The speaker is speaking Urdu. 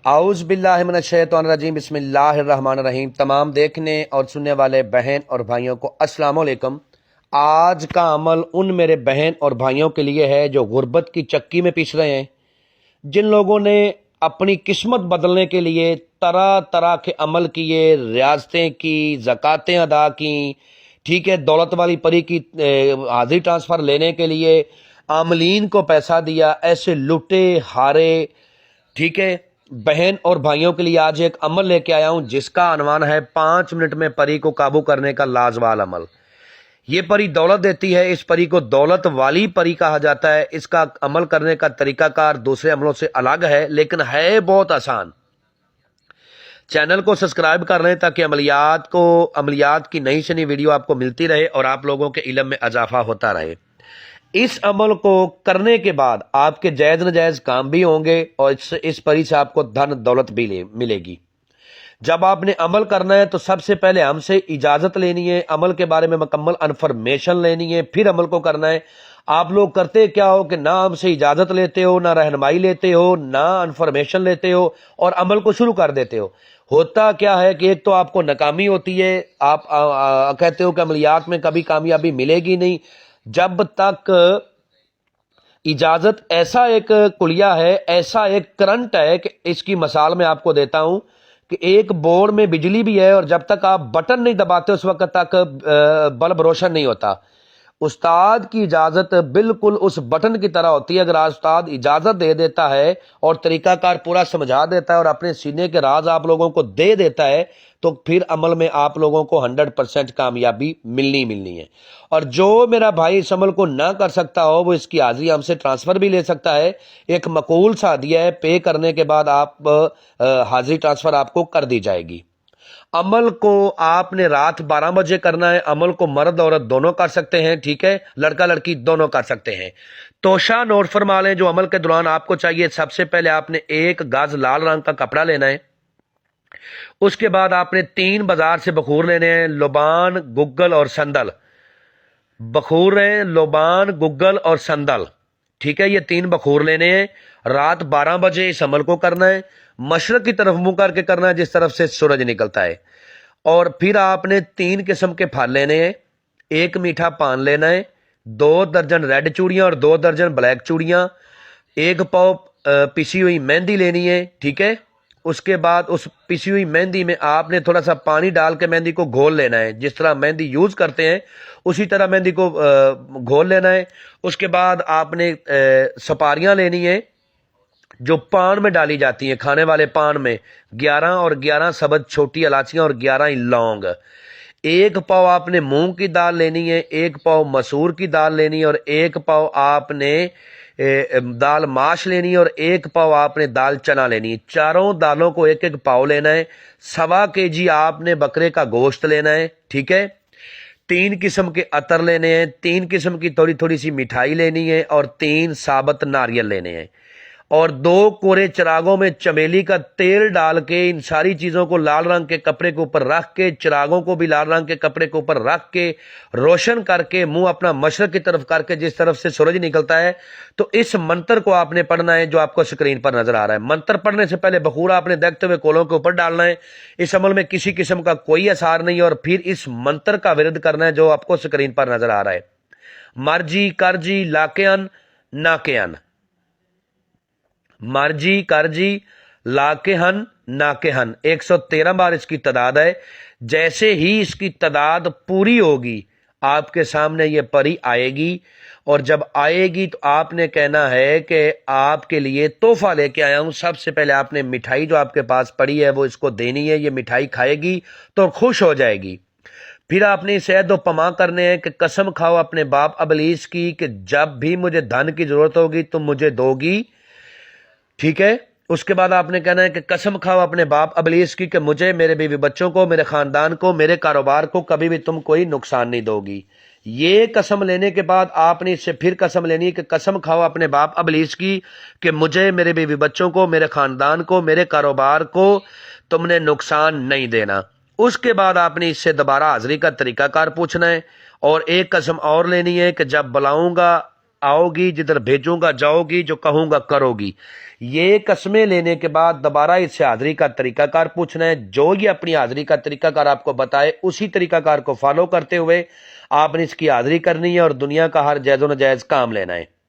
اعوذ باللہ من الشیطان الرجیم، بسم اللہ الرحمن الرحیم۔ تمام دیکھنے اور سننے والے بہن اور بھائیوں کو السلام علیکم۔ آج کا عمل ان میرے بہن اور بھائیوں کے لیے ہے جو غربت کی چکی میں پیس رہے ہیں، جن لوگوں نے اپنی قسمت بدلنے کے لیے طرح طرح کے عمل کیے، ریاستیں کی، زکاتیں ادا کیں، ٹھیک ہے، دولت والی پری کی حاضری ٹرانسفر لینے کے لیے عاملین کو پیسہ دیا، ایسے لٹے ہارے، ٹھیک ہے، بہن اور بھائیوں کے لیے آج ایک عمل لے کے آیا ہوں جس کا عنوان ہے 5 منٹ میں پری کو قابو کرنے کا لازوال عمل۔ یہ پری دولت دیتی ہے، اس پری کو دولت والی پری کہا جاتا ہے۔ اس کا عمل کرنے کا طریقہ کار دوسرے عملوں سے الگ ہے، لیکن ہے بہت آسان۔ چینل کو سبسکرائب کر لیں تاکہ عملیات کی نئی سے نئی ویڈیو آپ کو ملتی رہے اور آپ لوگوں کے علم میں اضافہ ہوتا رہے۔ اس عمل کو کرنے کے بعد آپ کے جائز ناجائز کام بھی ہوں گے اور اس پری سے آپ کو دھن دولت بھی ملے گی۔ جب آپ نے عمل کرنا ہے تو سب سے پہلے ہم سے اجازت لینی ہے، عمل کے بارے میں مکمل انفارمیشن لینی ہے، پھر عمل کو کرنا ہے۔ آپ لوگ کرتے کیا ہو کہ نہ ہم سے اجازت لیتے ہو، نہ رہنمائی لیتے ہو، نہ انفارمیشن لیتے ہو اور عمل کو شروع کر دیتے ہو۔ ہوتا کیا ہے کہ ایک تو آپ کو ناکامی ہوتی ہے، آپ کہتے ہو کہ عملیات میں کبھی کامیابی ملے گی نہیں۔ جب تک اجازت ایسا ایک کلیہ ہے، ایسا ایک کرنٹ ہے کہ اس کی مثال میں آپ کو دیتا ہوں کہ ایک بورڈ میں بجلی بھی ہے اور جب تک آپ بٹن نہیں دباتے اس وقت تک بلب روشن نہیں ہوتا۔ استاد کی اجازت بالکل اس بٹن کی طرح ہوتی ہے۔ اگر استاد اجازت دے دیتا ہے اور طریقہ کار پورا سمجھا دیتا ہے اور اپنے سینے کے راز آپ لوگوں کو دے دیتا ہے تو پھر عمل میں آپ لوگوں کو 100% کامیابی ملنی ہے۔ اور جو میرا بھائی اس عمل کو نہ کر سکتا ہو وہ اس کی حاضری ہم سے ٹرانسفر بھی لے سکتا ہے۔ ایک معقول سا ہدیہ ہے، پے کرنے کے بعد آپ حاضری ٹرانسفر آپ کو کر دی جائے گی۔ عمل کو آپ نے رات 12 بجے کرنا ہے۔ عمل کو مرد عورت دونوں کر سکتے ہیں، ٹھیک ہے، لڑکا لڑکی دونوں کر سکتے ہیں۔ توشہ نوٹ فرما لیں جو عمل کے دوران آپ کو چاہیے۔ سب سے پہلے آپ نے 1 گز لال رنگ کا کپڑا لینا ہے۔ اس کے بعد آپ نے 3 بازار سے بخور لینے ہیں، لوبان، گگل اور سندل۔ بخور ہیں لوبان، گگل اور سندل، ٹھیک ہے، یہ 3 بخور لینے ہیں۔ رات 12 بجے اس عمل کو کرنا ہے۔ مشرق کی طرف منہ کر کے کرنا ہے جس طرف سے سورج نکلتا ہے۔ اور پھر آپ نے 3 قسم کے پھل لینے ہیں۔ 1 میٹھا پان لینا ہے، 2 درجن ریڈ چوڑیاں اور 2 درجن بلیک چوڑیاں، 1 پاؤ پسی ہوئی مہندی لینی ہے، ٹھیک ہے۔ اس کے بعد اس پسی ہوئی مہندی میں آپ نے تھوڑا سا پانی ڈال کے مہندی کو گھول لینا ہے، جس طرح مہندی یوز کرتے ہیں اسی طرح مہندی کو گھول لینا ہے۔ اس کے بعد آپ نے سپاریاں لینی ہیں جو پان میں ڈالی جاتی ہیں، کھانے والے پان میں، 11 اور 11 سبز چھوٹی الائچیاں اور 11 لونگ۔ 1 پاؤ آپ نے مونگ کی دال لینی ہے، 1 پاؤ مسور کی دال لینی ہے اور 1 پاؤ آپ نے دال ماش لینی ہے اور 1 پاؤ آپ نے دال چنا لینی ہے۔ چاروں دالوں کو 1 پاؤ لینا ہے۔ 1.25 kg آپ نے بکرے کا گوشت لینا ہے، ٹھیک ہے۔ 3 قسم کے عطر لینے ہیں، 3 قسم کی تھوڑی تھوڑی سی مٹھائی لینی ہے اور 3 ثابت ناریل لینے ہیں۔ اور 2 کورے چراغوں میں چمیلی کا تیل ڈال کے ان ساری چیزوں کو لال رنگ کے کپڑے کے اوپر رکھ کے، چراغوں کو بھی لال رنگ کے کپڑے کے اوپر رکھ کے روشن کر کے منہ اپنا مشرق کی طرف کر کے جس طرف سے سورج نکلتا ہے تو اس منتر کو آپ نے پڑھنا ہے جو آپ کو سکرین پر نظر آ رہا ہے۔ منتر پڑھنے سے پہلے بخور آپ نے دیکھتے ہوئے کولوں کے اوپر ڈالنا ہے۔ اس عمل میں کسی قسم کا کوئی اثار نہیں اور پھر اس منتر کا ورد کرنا ہے جو آپ کو سکرین پر نظر آ رہا ہے۔ مرجی کرجی لاکین ناکین، مرجی کرجی لاکہن ناکہن، 113 بار اس کی تعداد ہے۔ جیسے ہی اس کی تعداد پوری ہوگی آپ کے سامنے یہ پری آئے گی اور جب آئے گی تو آپ نے کہنا ہے کہ آپ کے لیے تحفہ لے کے آیا ہوں۔ سب سے پہلے آپ نے مٹھائی جو آپ کے پاس پڑی ہے وہ اس کو دینی ہے، یہ مٹھائی کھائے گی تو خوش ہو جائے گی۔ پھر آپ نے اسے عہد و پیمان کرنے ہیں کہ قسم کھاؤ اپنے باپ ابلیس کی کہ جب بھی مجھے دھن کی ضرورت ہوگی تم مجھے دو گی، ٹھیک ہے۔ اس کے بعد آپ نے کہنا ہے کہ قسم کھاؤ اپنے باپ ابلیس کی کہ مجھے، میرے بیوی بچوں کو، میرے خاندان کو، میرے کاروبار کو کبھی بھی تم کوئی نقصان نہیں دو گی۔ یہ قسم لینے کے بعد آپ نے اس سے پھر قسم لینی ہے کہ قسم کھاؤ اپنے باپ ابلیس کی کہ مجھے، میرے بیوی بچوں کو، میرے خاندان کو، میرے کاروبار کو تم نے نقصان نہیں دینا۔ اس کے بعد آپ نے اس سے دوبارہ حاضری کا طریقہ کار پوچھنا ہے اور ایک قسم اور لینی ہے کہ جب بلاؤں گا آؤ گی، جدھر بھیجوں گا جاؤ گی، جو کہوں گا کرو گی۔ یہ قسمیں لینے کے بعد دوبارہ اس سے حاضری کا طریقہ کار پوچھنا ہے، جو یہ اپنی حاضری کا طریقہ کار آپ کو بتائے اسی طریقہ کار کو فالو کرتے ہوئے آپ نے اس کی حاضری کرنی ہے اور دنیا کا ہر جائز و ناجائز کام لینا ہے۔